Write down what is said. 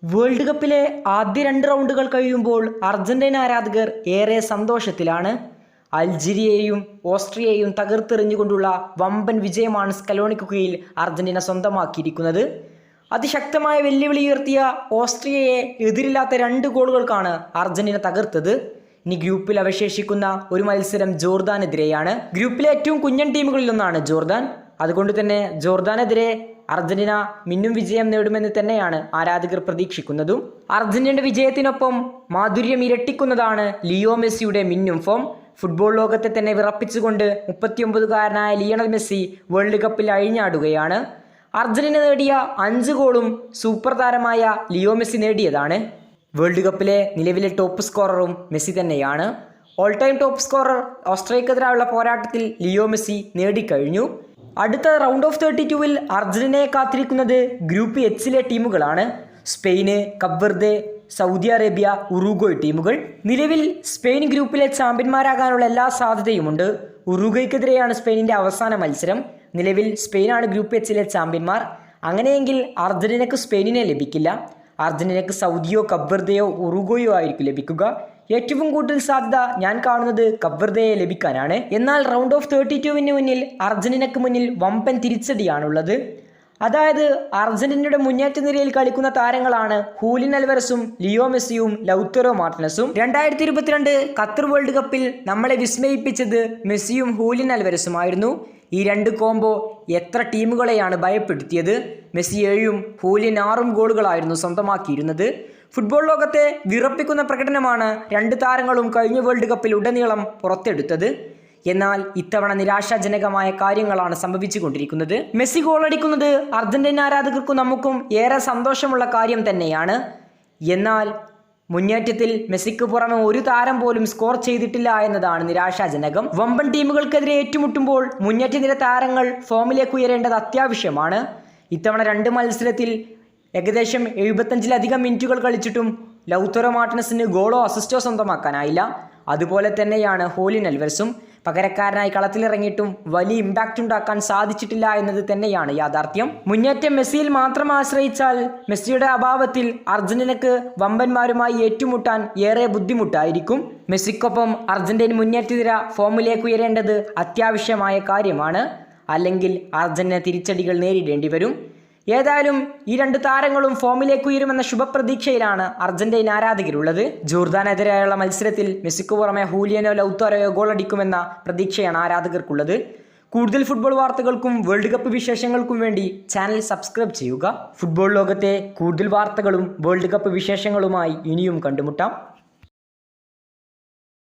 World കപ്പിലെ ആദ്യ 2 റൗണ്ടുകൾ കഴിയുമ്പോൾ Argentina ആരാധകർ ഏറെ സന്തോഷത്തിലാണ്. അൾജീരിയയെയും ഓസ്ട്രിയയെയും തകർത്തെറിഞ്ഞുകൊണ്ടുള്ള വമ്പൻ വിജയമാണ് സ്കലോണിക്ക് കീഴിൽ അർജന്റീന സ്വന്തമാക്കിയിരിക്കുന്നത്. അതിശക്തമായ വെല്ലുവിളി ഉയർത്തിയ ഓസ്ട്രിയയെ എതിരില്ലാത്ത 2 ഗോളുകൾക്കാണ് അർജന്റീന തകർത്തത്. ഇനി ഗ്രൂപ്പിൽ അവശേഷിക്കുന്ന ഒരു മത്സരം ജോർദാനെതിരെയാണ്. ഗ്രൂപ്പിലെ ഏറ്റവും കുഞ്ഞൻ ടീമുകളിലൊന്നാണ് ജോർദാൻ. അതുകൊണ്ട് തന്നെ ജോർദാനെതിരെ അർജന്റീന മിന്നും വിജയം നേടുമെന്ന് തന്നെയാണ് ആരാധകർ പ്രതീക്ഷിക്കുന്നതും. അർജന്റീനയുടെ വിജയത്തിനൊപ്പം മാധുര്യം ഇരട്ടിക്കുന്നതാണ് ലിയോ മെസ്സിയുടെ മിന്നും ഫോം. ഫുട്ബോൾ ലോകത്തെ തന്നെ വിറപ്പിച്ചുകൊണ്ട് 39-കാരനായ ലിയണൽ മെസ്സി വേൾഡ് കപ്പിൽ അഴിഞ്ഞാടുകയാണ്. അർജന്റീന നേടിയ 5 ഗോളും സൂപ്പർ താരമായ ലിയോ മെസ്സി നേടിയതാണ്. വേൾഡ് കപ്പിലെ നിലവിലെ ടോപ്പ് സ്കോററും മെസ്സി തന്നെയാണ്. ഓൾ ടൈം ടോപ്പ് സ്കോറർ ഓസ്ട്രിയക്കെതിരായുള്ള പോരാട്ടത്തിൽ ലിയോ മെസ്സി നേടിക്കഴിഞ്ഞു. അടുത്ത റൗണ്ട് ഓഫ് 32-വിൽ അർജന്റീനയെ കാത്തിരിക്കുന്നത് ഗ്രൂപ്പ് എച്ചിലെ ടീമുകളാണ്. Spain, cup Verde, Saudi Arabia, Uruguay ടീമുകൾ. നിലവിൽ സ്പെയിൻ ഗ്രൂപ്പിലെ ചാമ്പ്യന്മാരാകാനുള്ള എല്ലാ സാധ്യതയുമുണ്ട്. ഉറുഗ്വയ്ക്കെതിരെയാണ് സ്പെയിനിന്റെ അവസാന മത്സരം. നിലവിൽ സ്പെയിനാണ് ഗ്രൂപ്പ് എച്ചിലെ ചാമ്പ്യന്മാർ. അങ്ങനെയെങ്കിൽ അർജന്റീനക്ക് സ്പെയിനിനെ ലഭിക്കില്ല. അർജന്റീനക്ക് സൗദിയോ, കപ്പ് വെർദെയോ, ഉറുഗ്വയോ ആയിരിക്കും ലഭിക്കുക. ഏറ്റവും കൂടുതൽ സാധ്യത ഞാൻ കാണുന്നത് കപ്പ് വെർദെയെ ലഭിക്കാനാണ്. എന്നാൽ റൗണ്ട് ഓഫ് 32-വിന് മുന്നിൽ അർജന്റീനക്ക് മുന്നിൽ വമ്പൻ തിരിച്ചടിയാണുള്ളത്. അതായത് അർജന്റീനയുടെ മുന്നേറ്റ നിരയിൽ കളിക്കുന്ന താരങ്ങളാണ് ഹൂലിൻ അൽവരസും ലിയോ മെസ്സിയും ലൗത്തറോ മാർട്ടിനസും. 2022 ഖത്തർ വേൾഡ് കപ്പിൽ നമ്മളെ വിസ്മയിപ്പിച്ചത് മെസ്സിയും ഹൂലിൻ അൽവരസുമായിരുന്നു. ഈ 2 കോംബോ എത്ര ടീമുകളെയാണ് ഭയപ്പെടുത്തിയത്. മെസ്സി 7-ഉം ഹൂലിൻ 6-ഉം ഗോളുകളായിരുന്നു സ്വന്തമാക്കിയിരുന്നത്. ഫുട്ബോൾ ലോകത്തെ വിറപ്പിക്കുന്ന പ്രകടനമാണ് 2 താരങ്ങളും കഴിഞ്ഞ വേൾഡ് കപ്പിൽ ഉടനീളം പുറത്തെടുത്തത്. എന്നാൽ ഇത്തവണ നിരാശാജനകമായ കാര്യങ്ങളാണ് സംഭവിച്ചുകൊണ്ടിരിക്കുന്നത്. മെസ്സി ഗോളടിക്കുന്നത് അർജന്റീന ആരാധകർക്കും നമുക്കും ഏറെ സന്തോഷമുള്ള കാര്യം തന്നെയാണ്. എന്നാൽ മുന്നേറ്റത്തിൽ മെസ്സിക്ക് പുറമെ ഒരു താരം പോലും സ്കോർ ചെയ്തിട്ടില്ല എന്നതാണ് നിരാശാജനകം. വമ്പൻ ടീമുകൾക്കെതിരെ ഏറ്റുമുട്ടുമ്പോൾ മുന്നേറ്റ നിര താരങ്ങൾ ഫോമിലേക്ക് ഉയരേണ്ടത് അത്യാവശ്യമാണ്. ഇത്തവണ 2 മത്സരത്തിൽ ഏകദേശം 75-ലധികം മിനിറ്റുകൾ കളിച്ചിട്ടും ലൗത്തറോ മാർട്ടിനസിന് ഗോളോ അസിസ്റ്റോ സ്വന്തമാക്കാനായില്ല. അതുപോലെ തന്നെയാണ് ഹൂലിൻ അൽവരസും. പകരക്കാരനായി കളത്തിലിറങ്ങിയിട്ടും വലിയ ഇമ്പാക്റ്റ് ഉണ്ടാക്കാൻ സാധിച്ചിട്ടില്ല എന്നത് തന്നെയാണ് യാഥാർത്ഥ്യം. മുന്നേറ്റം മെസ്സിയിൽ മാത്രം ആശ്രയിച്ചാൽ മെസ്സിയുടെ അഭാവത്തിൽ അർജന്റീനക്ക് വമ്പന്മാരുമായി ഏറ്റുമുട്ടാൻ ഏറെ ബുദ്ധിമുട്ടായിരിക്കും. മെസ്സിക്കൊപ്പം അർജന്റീന മുന്നേറ്റ നിര ഫോമിലേക്ക് ഉയരേണ്ടത് അത്യാവശ്യമായ കാര്യമാണ്. അല്ലെങ്കിൽ അർജന്റീന തിരിച്ചടികൾ നേരിടേണ്ടി വരും. ഏതായാലും ഈ 2 താരങ്ങളും ഫോമിലേക്ക് ഉയരുമെന്ന ശുഭപ്രതീക്ഷയിലാണ് അർജന്റീന ആരാധകരുള്ളത്. ജോർദാനെതിരെയുള്ള മത്സരത്തിൽ മെസ്സിക്ക് പുറമെ ഹൂലിയനോ ലൗത്തറയോ ഗോളടിക്കുമെന്ന പ്രതീക്ഷയാണ് ആരാധകർക്കുള്ളത്. കൂടുതൽ ഫുട്ബോൾ വാർത്തകൾക്കും വേൾഡ് കപ്പ് വിശേഷങ്ങൾക്കും വേണ്ടി ചാനൽ സബ്സ്ക്രൈബ് ചെയ്യുക. ഫുട്ബോൾ ലോകത്തെ കൂടുതൽ വാർത്തകളും വേൾഡ് കപ്പ് വിശേഷങ്ങളുമായി ഇനിയും കണ്ടുമുട്ടാം.